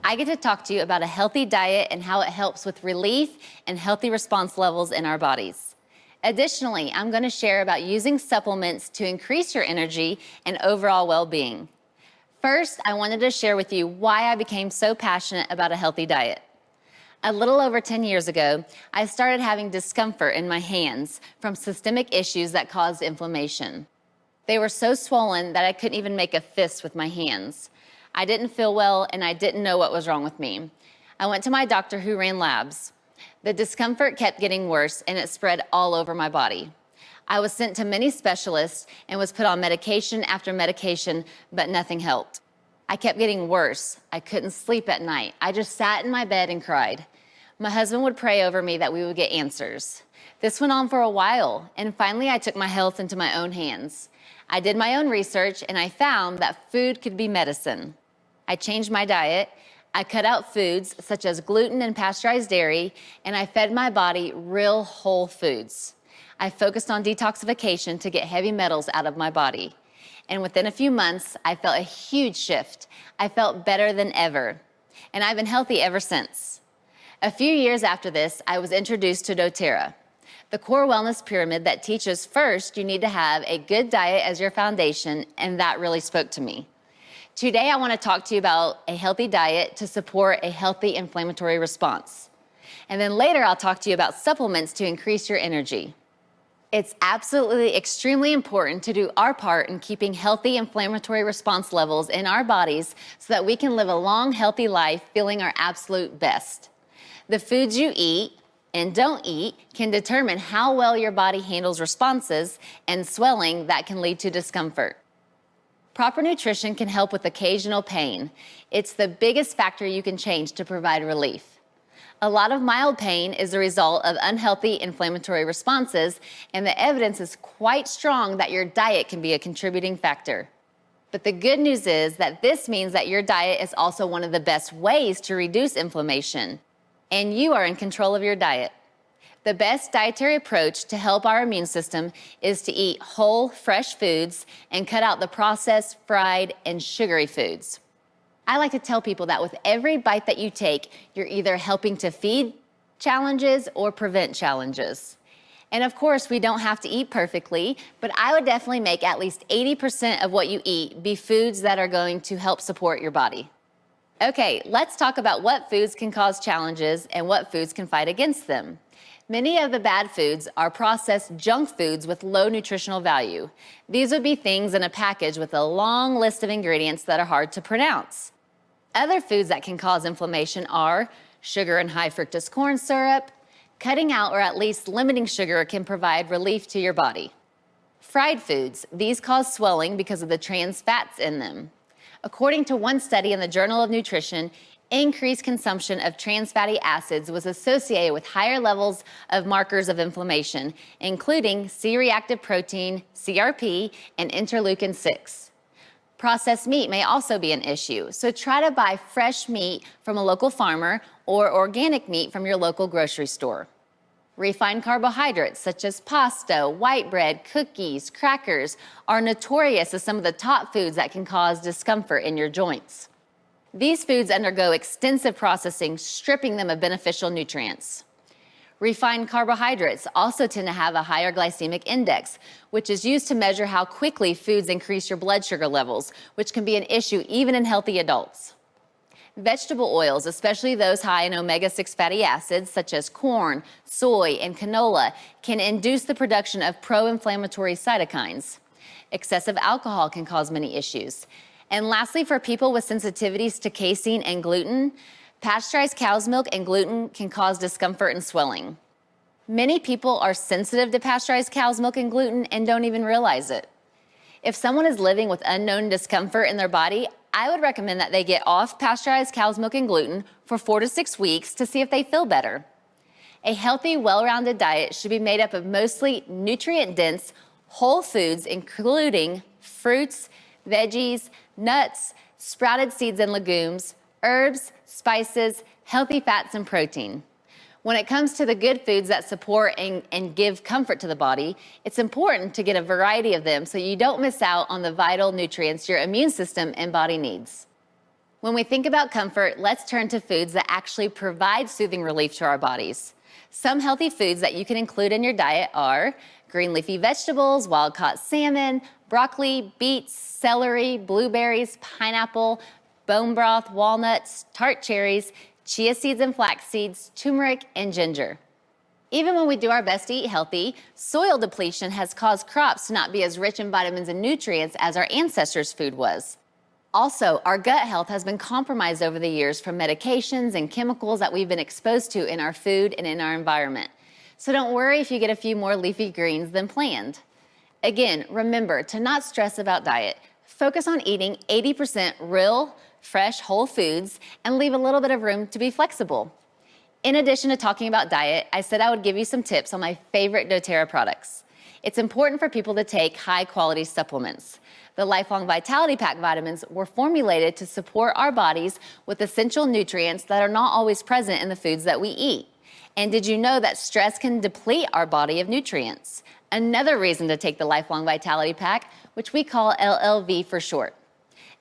I get to talk to you about a healthy diet and how it helps with relief and healthy response levels in our bodies. Additionally, I'm going to share about using supplements to increase your energy and overall well-being. First, I wanted to share with you why I became so passionate about a healthy diet. A little over 10 years ago, I started having discomfort in my hands from systemic issues that caused inflammation. They were so swollen that I couldn't even make a fist with my hands. I didn't feel well, and I didn't know what was wrong with me. I went to my doctor who ran labs. The discomfort kept getting worse, and it spread all over my body. I was sent to many specialists and was put on medication after medication, but nothing helped. I kept getting worse. I couldn't sleep at night. I just sat in my bed and cried. My husband would pray over me that we would get answers. This went on for a while, and finally I took my health into my own hands. I did my own research, and I found that food could be medicine. I changed my diet. I cut out foods such as gluten and pasteurized dairy, and I fed my body real whole foods. I focused on detoxification to get heavy metals out of my body. And within a few months, I felt a huge shift. I felt better than ever. And I've been healthy ever since. A few years after this, I was introduced to doTERRA, the core wellness pyramid that teaches first you need to have a good diet as your foundation, and that really spoke to me. Today, I want to talk to you about a healthy diet to support a healthy inflammatory response. And then later, I'll talk to you about supplements to increase your energy. It's absolutely extremely important to do our part in keeping healthy inflammatory response levels in our bodies so that we can live a long, healthy life feeling our absolute best. The foods you eat and don't eat can determine how well your body handles responses and swelling that can lead to discomfort. Proper nutrition can help with occasional pain. It's the biggest factor you can change to provide relief. A lot of mild pain is the result of unhealthy inflammatory responses, and the evidence is quite strong that your diet can be a contributing factor. But the good news is that this means that your diet is also one of the best ways to reduce inflammation, and you are in control of your diet. The best dietary approach to help our immune system is to eat whole, fresh foods and cut out the processed, fried, and sugary foods. I like to tell people that with every bite that you take, you're either helping to feed challenges or prevent challenges. And of course, we don't have to eat perfectly, but I would definitely make at least 80% of what you eat be foods that are going to help support your body. Okay, let's talk about what foods can cause challenges and what foods can fight against them. Many of the bad foods are processed junk foods with low nutritional value. These would be things in a package with a long list of ingredients that are hard to pronounce. Other foods that can cause inflammation are sugar and high fructose corn syrup. Cutting out or at least limiting sugar can provide relief to your body. Fried foods, these cause swelling because of the trans fats in them. According to one study in the Journal of Nutrition, increased consumption of trans fatty acids was associated with higher levels of markers of inflammation, including C-reactive protein, CRP, and interleukin-6. Processed meat may also be an issue, so try to buy fresh meat from a local farmer or organic meat from your local grocery store. Refined carbohydrates such as pasta, white bread, cookies, crackers are notorious as some of the top foods that can cause discomfort in your joints. These foods undergo extensive processing, stripping them of beneficial nutrients. Refined carbohydrates also tend to have a higher glycemic index, which is used to measure how quickly foods increase your blood sugar levels, which can be an issue even in healthy adults. Vegetable oils, especially those high in omega-6 fatty acids, such as corn, soy, and canola, can induce the production of pro-inflammatory cytokines. Excessive alcohol can cause many issues. And lastly, for people with sensitivities to casein and gluten, pasteurized cow's milk and gluten can cause discomfort and swelling. Many people are sensitive to pasteurized cow's milk and gluten and don't even realize it. If someone is living with unknown discomfort in their body, I would recommend that they get off pasteurized cow's milk and gluten for 4 to 6 weeks to see if they feel better. A healthy, well-rounded diet should be made up of mostly nutrient-dense, whole foods, including fruits, veggies, nuts, sprouted seeds and legumes, herbs, spices, healthy fats, and protein. When it comes to the good foods that support and give comfort to the body, it's important to get a variety of them so you don't miss out on the vital nutrients your immune system and body needs. When we think about comfort, let's turn to foods that actually provide soothing relief to our bodies. Some healthy foods that you can include in your diet are green leafy vegetables, wild-caught salmon, broccoli, beets, celery, blueberries, pineapple, bone broth, walnuts, tart cherries, chia seeds and flax seeds, turmeric, and ginger. Even when we do our best to eat healthy, soil depletion has caused crops to not be as rich in vitamins and nutrients as our ancestors' food was. Also, our gut health has been compromised over the years from medications and chemicals that we've been exposed to in our food and in our environment. So don't worry if you get a few more leafy greens than planned. Again, remember to not stress about diet. Focus on eating 80% real, fresh, whole foods and leave a little bit of room to be flexible. In addition to talking about diet, I said I would give you some tips on my favorite doTERRA products. It's important for people to take high-quality supplements. The Lifelong Vitality Pack vitamins were formulated to support our bodies with essential nutrients that are not always present in the foods that we eat. And did you know that stress can deplete our body of nutrients? Another reason to take the Lifelong Vitality Pack, which we call LLV for short.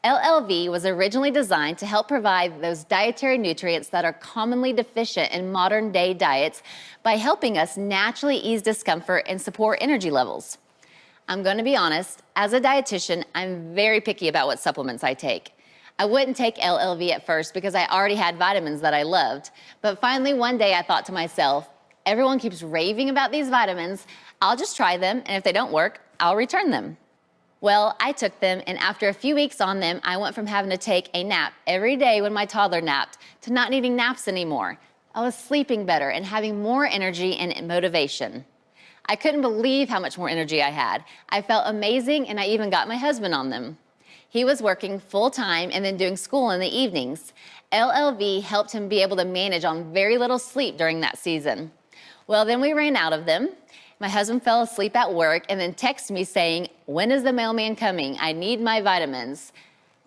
LLV was originally designed to help provide those dietary nutrients that are commonly deficient in modern day diets by helping us naturally ease discomfort and support energy levels. I'm going to be honest, as a dietitian, I'm very picky about what supplements I take. I wouldn't take LLV at first because I already had vitamins that I loved, but finally one day I thought to myself, everyone keeps raving about these vitamins, I'll just try them, and if they don't work, I'll return them. Well, I took them, and after a few weeks on them, I went from having to take a nap every day when my toddler napped to not needing naps anymore. I was sleeping better and having more energy and motivation. I couldn't believe how much more energy I had. I felt amazing, and I even got my husband on them. He was working full-time and then doing school in the evenings. LLV helped him be able to manage on very little sleep during that season. Well, then we ran out of them. My husband fell asleep at work and then texted me saying, "When is the mailman coming? I need my vitamins."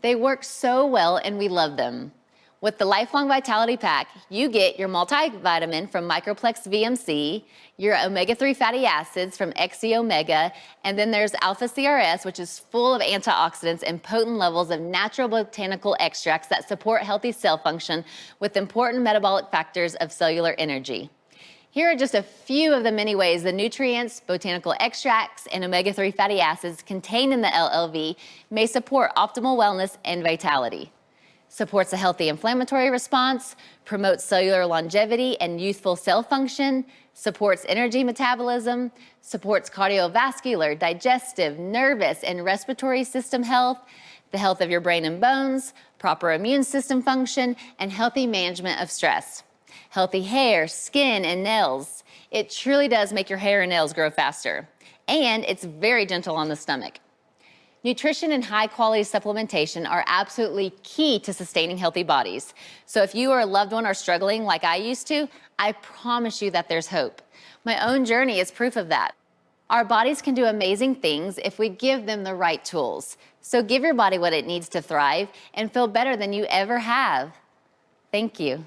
They work so well and we love them. With the Lifelong Vitality Pack, you get your multivitamin from Microplex VMC, your omega-3 fatty acids from XE Omega, and then there's Alpha CRS, which is full of antioxidants and potent levels of natural botanical extracts that support healthy cell function with important metabolic factors of cellular energy. Here are just a few of the many ways the nutrients, botanical extracts, and omega-3 fatty acids contained in the LLV may support optimal wellness and vitality. Supports a healthy inflammatory response, promotes cellular longevity and youthful cell function, supports energy metabolism, supports cardiovascular, digestive, nervous, and respiratory system health, the health of your brain and bones, proper immune system function, and healthy management of stress. Healthy hair, skin, and nails. It truly does make your hair and nails grow faster. And it's very gentle on the stomach. Nutrition and high-quality supplementation are absolutely key to sustaining healthy bodies. So if you or a loved one are struggling like I used to, I promise you that there's hope. My own journey is proof of that. Our bodies can do amazing things if we give them the right tools. So give your body what it needs to thrive and feel better than you ever have. Thank you.